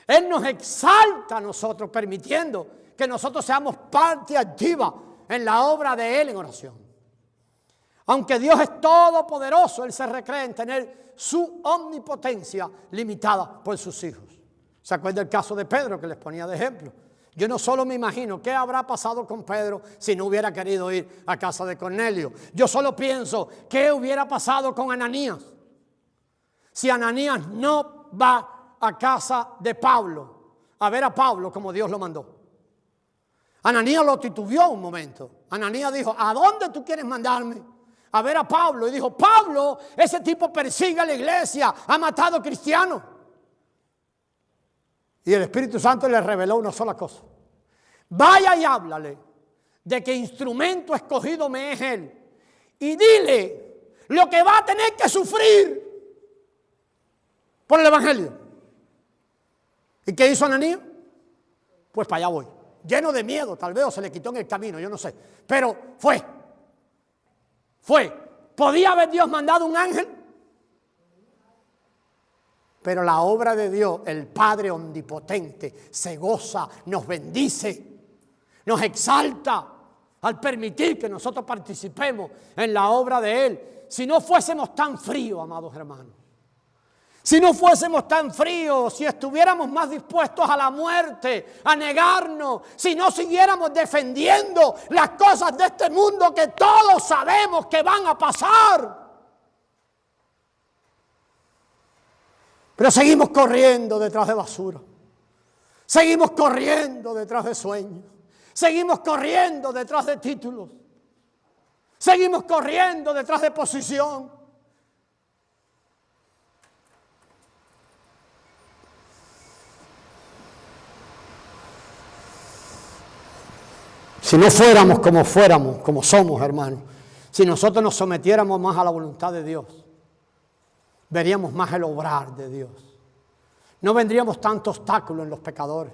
Él nos exalta a nosotros, permitiendo que nosotros seamos parte activa en la obra de Él en oración. Aunque Dios es todopoderoso, Él se recrea en tener su omnipotencia limitada por sus hijos. ¿Se acuerda el caso de Pedro que les ponía de ejemplo? Yo no solo me imagino qué habrá pasado con Pedro si no hubiera querido ir a casa de Cornelio. Yo solo pienso qué hubiera pasado con Ananías si Ananías no va a casa de Pablo a ver a Pablo como Dios lo mandó. Ananías lo titubeó un momento. Ananías dijo: ¿a dónde tú quieres mandarme? A ver a Pablo. Y dijo: Pablo, ese tipo persigue a la iglesia, ha matado cristianos. Y el Espíritu Santo le reveló una sola cosa: vaya y háblale de que instrumento escogido me es él, y dile lo que va a tener que sufrir por el evangelio. ¿Y qué hizo Ananías? Pues para allá voy, lleno de miedo, tal vez, o se le quitó en el camino, yo no sé, pero fue. ¿Podía haber Dios mandado un ángel? Pero la obra de Dios, el Padre omnipotente, se goza, nos bendice, nos exalta al permitir que nosotros participemos en la obra de Él. Si no fuésemos tan fríos, amados hermanos, si no fuésemos tan fríos, si estuviéramos más dispuestos a la muerte, a negarnos, si no siguiéramos defendiendo las cosas de este mundo que todos sabemos que van a pasar. Pero seguimos corriendo detrás de basura. Seguimos corriendo detrás de sueños. Seguimos corriendo detrás de títulos. Seguimos corriendo detrás de posición. Si no fuéramos, como somos, hermanos, si nosotros nos sometiéramos más a la voluntad de Dios, veríamos más el obrar de Dios. No vendríamos tantos obstáculos en los pecadores.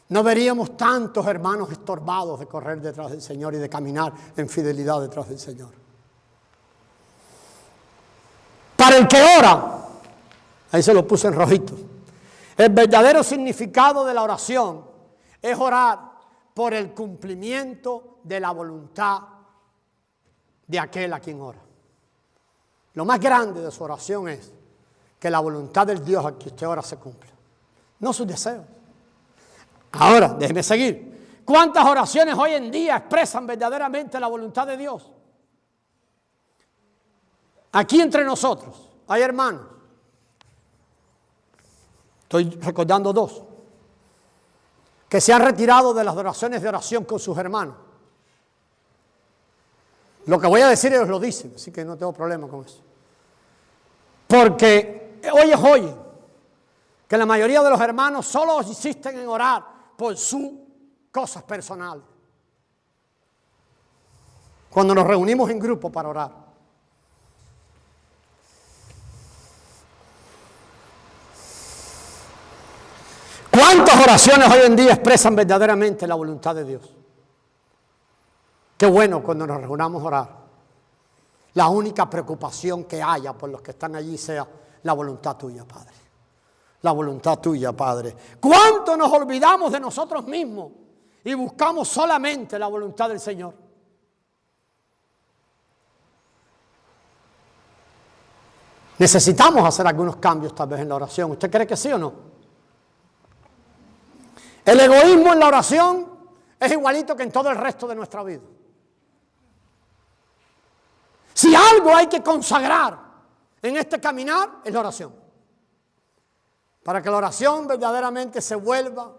No veríamos tantos hermanos estorbados de correr detrás del Señor y de caminar en fidelidad detrás del Señor. Para el que ora, ahí se lo puse en rojito, el verdadero significado de la oración es orar por el cumplimiento de la voluntad de aquel a quien ora. Lo más grande de su oración es que la voluntad del Dios a quien usted ora se cumpla, no sus deseos. Ahora, déjeme seguir. ¿Cuántas oraciones hoy en día expresan verdaderamente la voluntad de Dios? Aquí entre nosotros hay hermanos. Estoy recordando dos que se han retirado de las oraciones de oración con sus hermanos. Lo que voy a decir ellos lo dicen, así que no tengo problema con eso. Porque hoy que la mayoría de los hermanos solo insisten en orar por sus cosas personales. Cuando nos reunimos en grupo para orar. ¿Cuántas oraciones hoy en día expresan verdaderamente la voluntad de Dios? Qué bueno cuando nos reunamos a orar. La única preocupación que haya por los que están allí sea la voluntad tuya, Padre. La voluntad tuya, Padre. ¿Cuánto nos olvidamos de nosotros mismos y buscamos solamente la voluntad del Señor? Necesitamos hacer algunos cambios tal vez en la oración. ¿Usted cree que sí o no? El egoísmo en la oración es igualito que en todo el resto de nuestra vida. Si algo hay que consagrar en este caminar, es la oración. Para que la oración verdaderamente se vuelva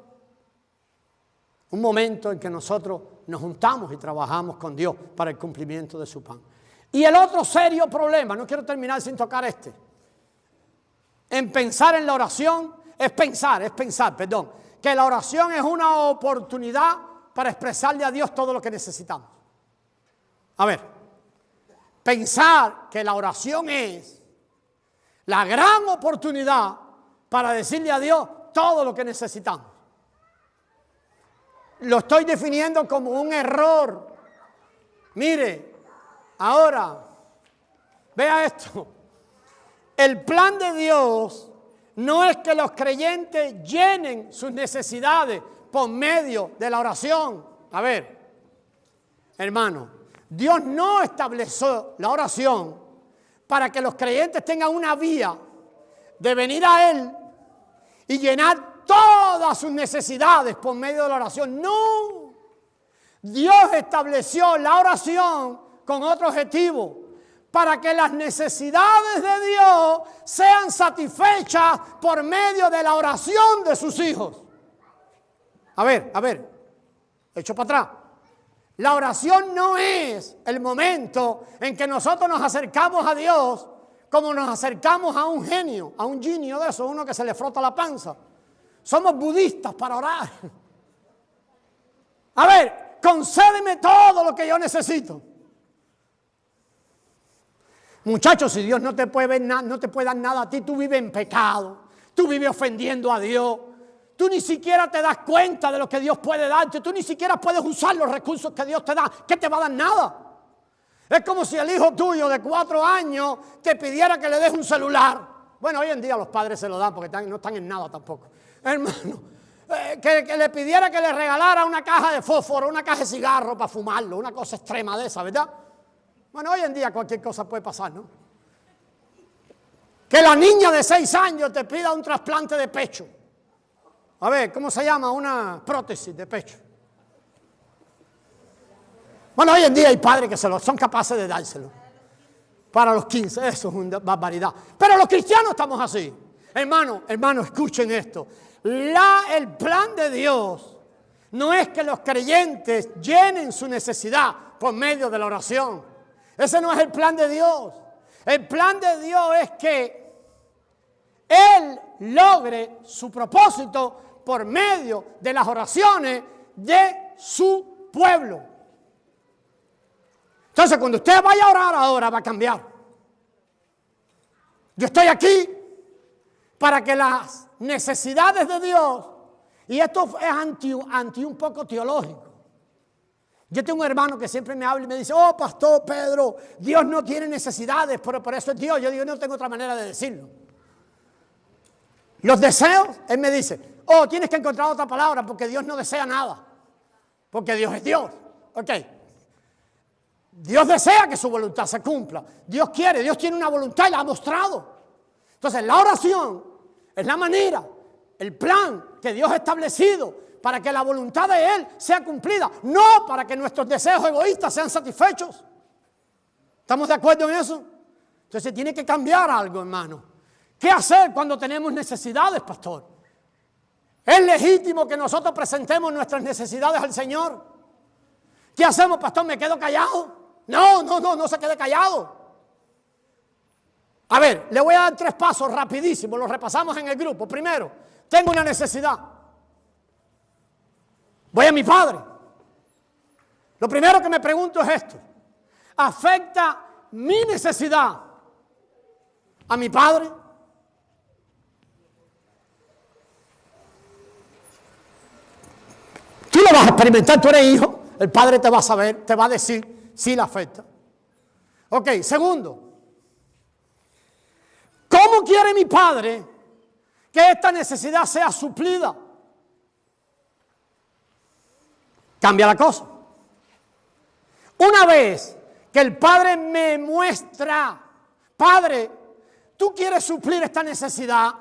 un momento en que nosotros nos juntamos y trabajamos con Dios para el cumplimiento de su plan. Y el otro serio problema, no quiero terminar sin tocar este, en pensar en la oración, es pensar, que la oración es una oportunidad para expresarle a Dios todo lo que necesitamos. A ver, pensar que la oración es la gran oportunidad para decirle a Dios todo lo que necesitamos. Lo estoy definiendo como un error. Mire, ahora, vea esto. El plan de Dios no es que los creyentes llenen sus necesidades por medio de la oración. A ver, hermano, Dios no estableció la oración para que los creyentes tengan una vía de venir a Él y llenar todas sus necesidades por medio de la oración. No, Dios estableció la oración con otro objetivo, para que las necesidades de Dios sean satisfechas por medio de la oración de sus hijos. A ver, echo para atrás. La oración no es el momento en que nosotros nos acercamos a Dios como nos acercamos a un genio, a un genio de eso, uno que se le frota la panza. Somos budistas para orar. A ver, concédeme todo lo que yo necesito. Muchachos, si Dios no te puede dar nada a ti, tú vives en pecado, tú vives ofendiendo a Dios, tú ni siquiera te das cuenta de lo que Dios puede darte, tú ni siquiera puedes usar los recursos que Dios te da. ¿Qué te va a dar? Nada. Es como si el hijo tuyo de 4 años te pidiera que le des un celular. Bueno, hoy en día los padres se lo dan porque no están en nada tampoco. Hermano, que le pidiera que le regalara una caja de fósforo, una caja de cigarro para fumarlo, una cosa extrema de esa, ¿verdad? Bueno, hoy en día cualquier cosa puede pasar, ¿no? Que la niña de 6 años te pida un trasplante de pecho. A ver, ¿cómo se llama? Una prótesis de pecho. Bueno, hoy en día hay padres que son capaces de dárselo. Para los 15, eso es una barbaridad. Pero los cristianos estamos así. Hermano, escuchen esto. El plan de Dios no es que los creyentes llenen su necesidad por medio de la oración. Ese no es el plan de Dios. El plan de Dios es que Él logre su propósito por medio de las oraciones de su pueblo. Entonces, cuando usted vaya a orar ahora, va a cambiar. Yo estoy aquí para que las necesidades de Dios, y esto es anti un poco teológico. Yo tengo un hermano que siempre me habla y me dice, oh, Pastor Pedro, Dios no tiene necesidades, pero por eso es Dios. Yo digo, no tengo otra manera de decirlo. Los deseos, él me dice, oh, tienes que encontrar otra palabra porque Dios no desea nada. Porque Dios es Dios. Ok. Dios desea que su voluntad se cumpla. Dios quiere, Dios tiene una voluntad y la ha mostrado. Entonces, la oración es la manera, el plan que Dios ha establecido para que la voluntad de Él sea cumplida, no para que nuestros deseos egoístas sean satisfechos. ¿Estamos de acuerdo en eso? Entonces, tiene que cambiar algo, hermano. ¿Qué hacer cuando tenemos necesidades, pastor? ¿Es legítimo que nosotros presentemos nuestras necesidades al Señor? ¿Qué hacemos, pastor? ¿Me quedo callado? No se quede callado. A ver, le voy a dar 3 pasos rapidísimos, los repasamos en el grupo. Primero, tengo una necesidad. Voy a mi padre. Lo primero que me pregunto es esto. ¿Afecta mi necesidad a mi padre? Tú lo vas a experimentar, tú eres hijo. El padre te va a saber, te va a decir si le afecta. Ok, segundo. ¿Cómo quiere mi padre que esta necesidad sea suplida? Cambia la cosa. Una vez que el padre me muestra, padre, tú quieres suplir esta necesidad,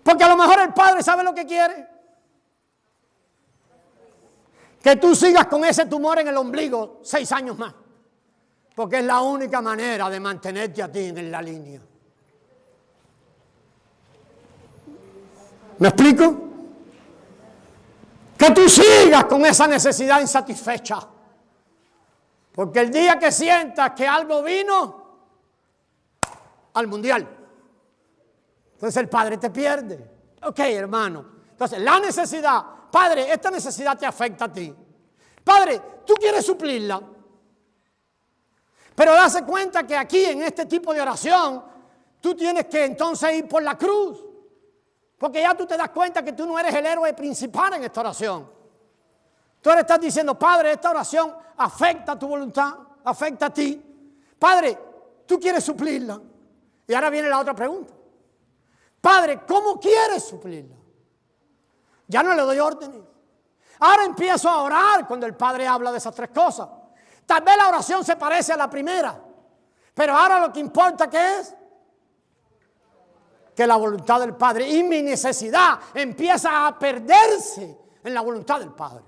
porque a lo mejor el padre sabe lo que quiere. Que tú sigas con ese tumor en el ombligo 6 años más. Porque es la única manera de mantenerte a ti en la línea. ¿Me explico? Que tú sigas con esa necesidad insatisfecha. Porque el día que sientas que algo vino al mundial, entonces el padre te pierde. Ok, hermano. Entonces, la necesidad, padre, esta necesidad te afecta a ti. Padre, tú quieres suplirla. Pero dase cuenta que aquí, en este tipo de oración, tú tienes que entonces ir por la cruz. Porque ya tú te das cuenta que tú no eres el héroe principal en esta oración. Tú ahora estás diciendo, Padre, esta oración afecta a tu voluntad, afecta a ti. Padre, tú quieres suplirla. Y ahora viene la otra pregunta. Padre, ¿cómo quieres suplirla? Ya no le doy órdenes. Ahora empiezo a orar cuando el Padre habla de esas 3 cosas. Tal vez la oración se parece a la primera, pero ahora lo que importa ¿qué es? Que la voluntad del Padre y mi necesidad empieza a perderse en la voluntad del Padre.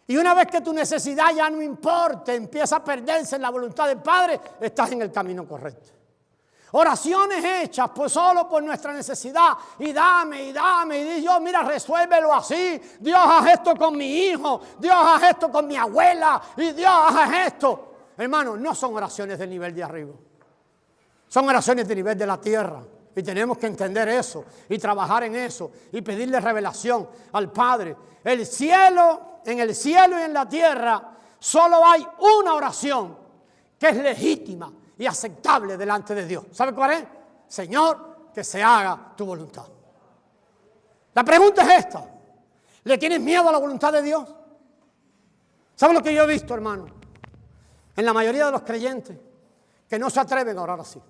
Y una vez que tu necesidad ya no importa, empieza a perderse en la voluntad del Padre, estás en el camino correcto. Oraciones hechas pues solo por nuestra necesidad y dame, y Dios, mira, resuélvelo así. Dios, haz esto con mi hijo, Dios, haz esto con mi abuela y Dios, haz esto. Hermano, no son oraciones del nivel de arriba, son oraciones del nivel de la tierra. Y tenemos que entender eso y trabajar en eso y pedirle revelación al Padre. El cielo, en el cielo y en la tierra solo hay una oración que es legítima y aceptable delante de Dios. ¿Sabe cuál es? Señor, que se haga tu voluntad. La pregunta es esta. ¿Le tienes miedo a la voluntad de Dios? ¿Sabe lo que yo he visto, hermano? En la mayoría de los creyentes que no se atreven a orar así.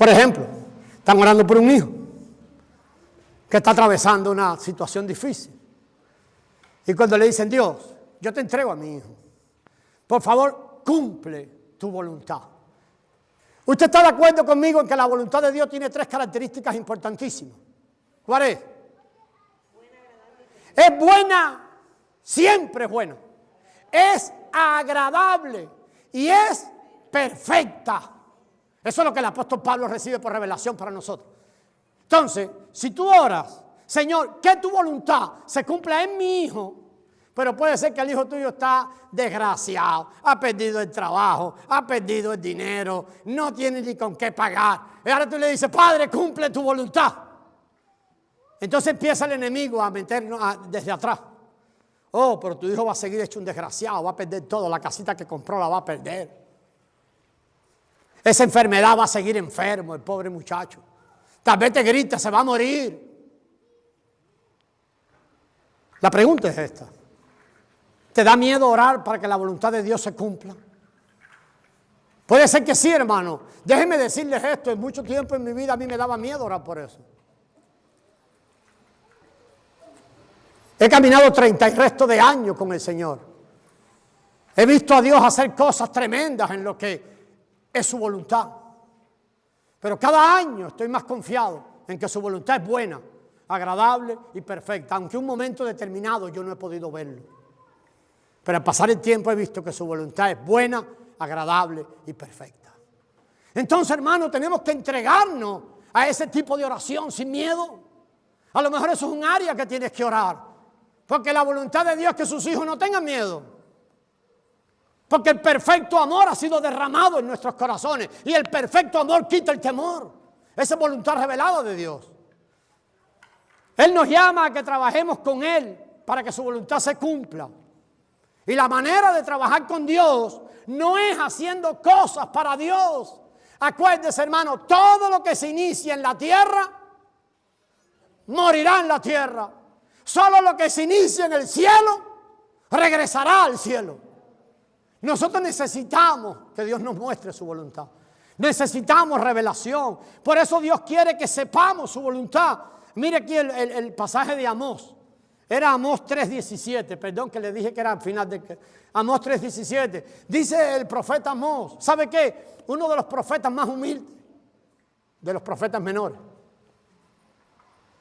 Por ejemplo, están orando por un hijo que está atravesando una situación difícil. Y cuando le dicen, Dios, yo te entrego a mi hijo, por favor, cumple tu voluntad. ¿Usted está de acuerdo conmigo en que la voluntad de Dios tiene 3 características importantísimas? ¿Cuál es? Es buena, siempre es buena. Es agradable y es perfecta. Eso es lo que el apóstol Pablo recibe por revelación para nosotros. Entonces, si tú oras, Señor, que tu voluntad se cumpla en mi hijo, pero puede ser que el hijo tuyo está desgraciado, ha perdido el trabajo, ha perdido el dinero, no tiene ni con qué pagar. Y ahora tú le dices, Padre, cumple tu voluntad. Entonces empieza el enemigo a meternos desde atrás. Oh, pero tu hijo va a seguir hecho un desgraciado, va a perder todo, la casita que compró la va a perder. Esa enfermedad va a seguir enfermo, el pobre muchacho. Tal vez te grita, se va a morir. La pregunta es esta. ¿Te da miedo orar para que la voluntad de Dios se cumpla? Puede ser que sí, hermano. Déjenme decirles esto, en mucho tiempo en mi vida a mí me daba miedo orar por eso. He caminado 30 y resto de años con el Señor. He visto a Dios hacer cosas tremendas en lo que es su voluntad. Pero cada año estoy más confiado en que su voluntad es buena, agradable y perfecta, aunque en un momento determinado yo no he podido verlo. Pero al pasar el tiempo he visto que su voluntad es buena, agradable y perfecta. Entonces, hermano, tenemos que entregarnos a ese tipo de oración sin miedo. A lo mejor eso es un área que tienes que orar, porque la voluntad de Dios es que sus hijos no tengan miedo. Porque el perfecto amor ha sido derramado en nuestros corazones y el perfecto amor quita el temor. Esa es voluntad revelada de Dios. Él nos llama a que trabajemos con Él para que su voluntad se cumpla. Y la manera de trabajar con Dios no es haciendo cosas para Dios. Acuérdese, hermano, todo lo que se inicia en la tierra morirá en la tierra. Solo lo que se inicia en el cielo regresará al cielo. Nosotros necesitamos que Dios nos muestre su voluntad. Necesitamos revelación. Por eso Dios quiere que sepamos su voluntad. Mire aquí el pasaje de Amós. Era Amós 3:17. Perdón que le dije que era al final de Amós 3:17. Dice el profeta Amós. ¿Sabe qué? Uno de los profetas más humildes. De los profetas menores.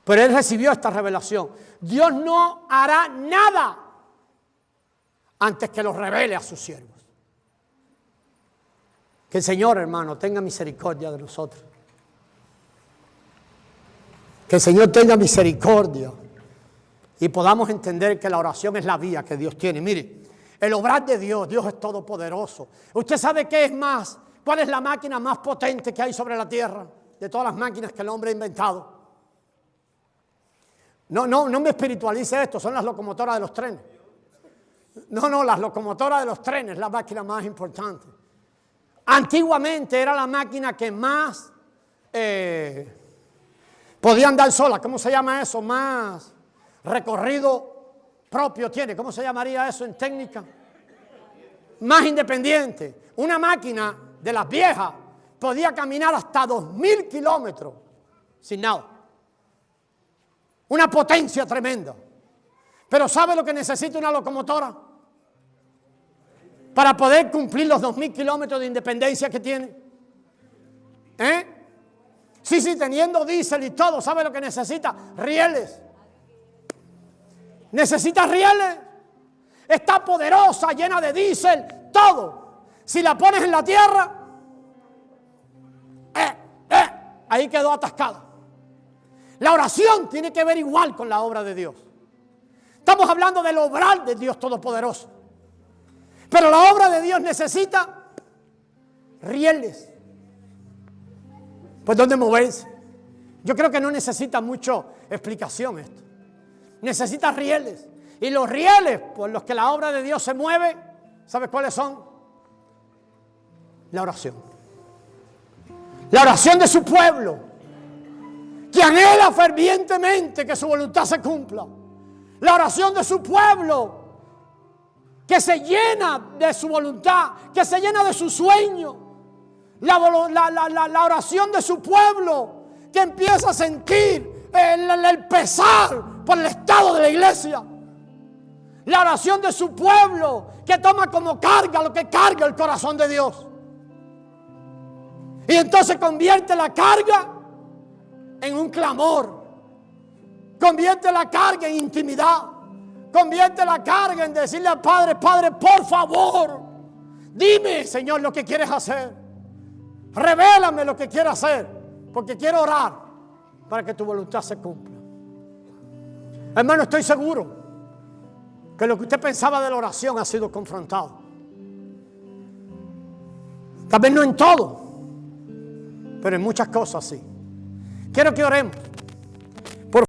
Pero él recibió esta revelación. Dios no hará nada antes que lo revele a sus siervos. Que el Señor, hermano, tenga misericordia de nosotros. Que el Señor tenga misericordia y podamos entender que la oración es la vía que Dios tiene. Mire, el obrar de Dios, Dios es todopoderoso. ¿Usted sabe qué es más? ¿Cuál es la máquina más potente que hay sobre la tierra? De todas las máquinas que el hombre ha inventado. No me espiritualice esto, son las locomotoras de los trenes. No, las locomotoras de los trenes es la máquina más importante. Antiguamente era la máquina que más podía andar sola. ¿Cómo se llama eso? Más recorrido propio tiene. ¿Cómo se llamaría eso en técnica? Más independiente. Una máquina de las viejas podía caminar hasta 2000 kilómetros sin nada. Una potencia tremenda. Pero ¿sabe lo que necesita una locomotora? Para poder cumplir los 2000 kilómetros de independencia que tiene. Sí, teniendo diésel y todo, ¿sabe lo que necesita? Rieles. Necesita rieles. Está poderosa, llena de diésel, todo. Si la pones en la tierra, ahí quedó atascada. La oración tiene que ver igual con la obra de Dios. Estamos hablando del obrar de Dios Todopoderoso. Pero la obra de Dios necesita rieles. ¿Por dónde moverse? Yo creo que no necesita mucha explicación esto. Necesita rieles. Y los rieles por los que la obra de Dios se mueve, ¿sabe cuáles son? La oración. La oración de su pueblo, que anhela fervientemente que su voluntad se cumpla. La oración de su pueblo, que se llena de su voluntad, que se llena de su sueño. La oración de su pueblo, que empieza a sentir el pesar por el estado de la iglesia. La oración de su pueblo, que toma como carga lo que carga el corazón de Dios. Y entonces convierte la carga en un clamor. Convierte la carga en intimidad. Convierte la carga en decirle al Padre: Padre, por favor, dime, Señor, lo que quieres hacer. Revélame lo que quieres hacer, porque quiero orar para que tu voluntad se cumpla. Hermano, estoy seguro que lo que usted pensaba de la oración ha sido confrontado. Tal vez no en todo, pero en muchas cosas sí. Quiero que oremos.